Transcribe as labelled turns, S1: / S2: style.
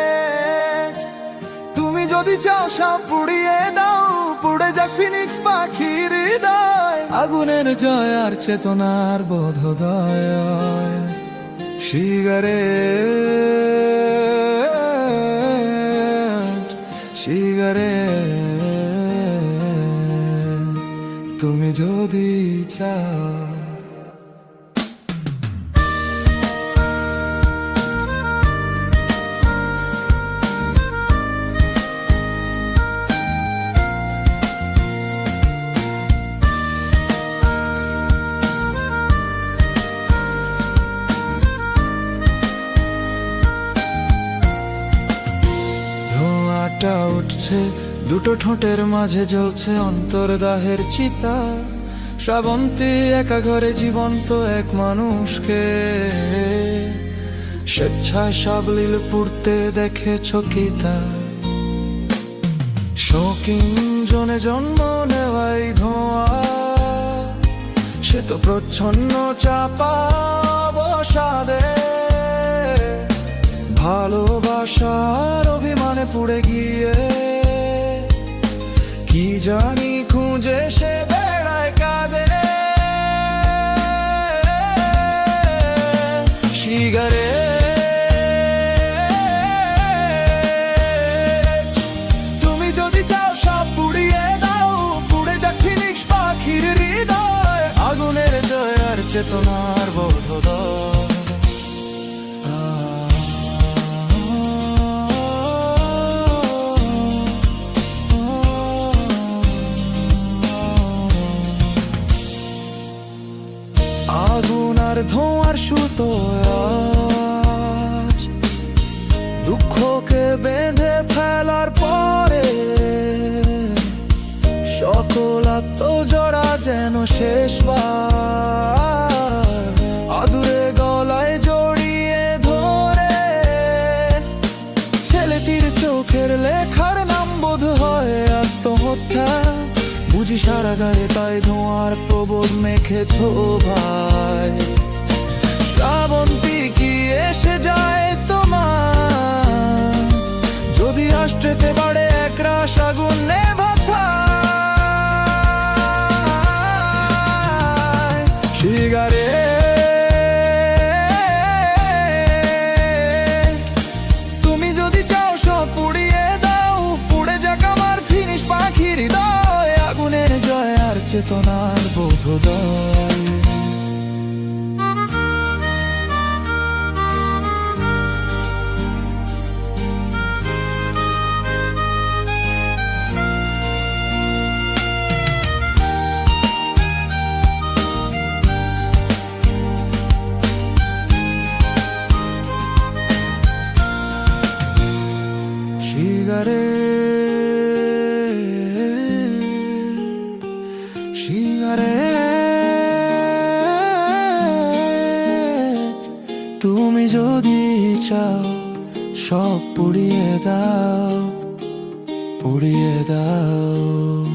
S1: Cigarette তুমি যদি চাও সব পুড়িয়ে দাও, পুড়ে যাক ফিনিক্স পাখির হৃদয়, আগুনের জয় আর চেতনার বোধোদয়। সিগারেট সিগারেট তুমি যদি চাও। ধোঁয়াটা উঠছে দুটো ঠোঁটের মাঝে, জ্বলছে অন্তর্দাহের চিতা। শ্রাবন্তী একা ঘরে জীবন্ত এক মানুষকে স্বেচ্ছায় সাবলীল পুড়তে দেখেছ কি তা? শৌখিন জনে জন্ম নেওয়াই ধোঁয়া, সে তো প্রচ্ছন্ন চাপা বসাদে। ভালোবাসার অভিমানে পুড়ে গিয়ে কি জানি খুঁজে সে বেড়ায় কাঁদে। সিগারেট তুমি যদি চাও সব পুড়িয়ে দাও, পুড়ে যাক ফিনিক্স পাখির হৃদয়, আগুনের জয় আর চেতনার বোধোদয়। আগুন আর ধোঁয়ার সুতো আজ দুঃখকে বেঁধে ফেলার পরে, সকল আত্মজোড়া যেন শেষবার আদুরে গলায় জড়িয়ে ধরে। ছেলেটির চোখের লেখার নাম বোধ হয় আত্মহত্যা, বুঝি সারা গায়ে তাই ধোঁয়ার প্রবোধ মেখেছ ভাই। শ্রাবন্তী কি এসে যায় তোমার, যদি রাষ্ট্রেতে বাড়ে এক রাশ আগুন নেভা ছায়। সিগারেট তুমি যদি চাও সব পুড়িয়ে দাও, পুড়ে যাক আমার ফিনিক্স পাখির হৃদয়, আগুনের জয় আর চেতনার বোধোদয়। সিগারেট তুমি যদি চাও সব পুড়িয়ে দাও, পুড়িয়ে দাও।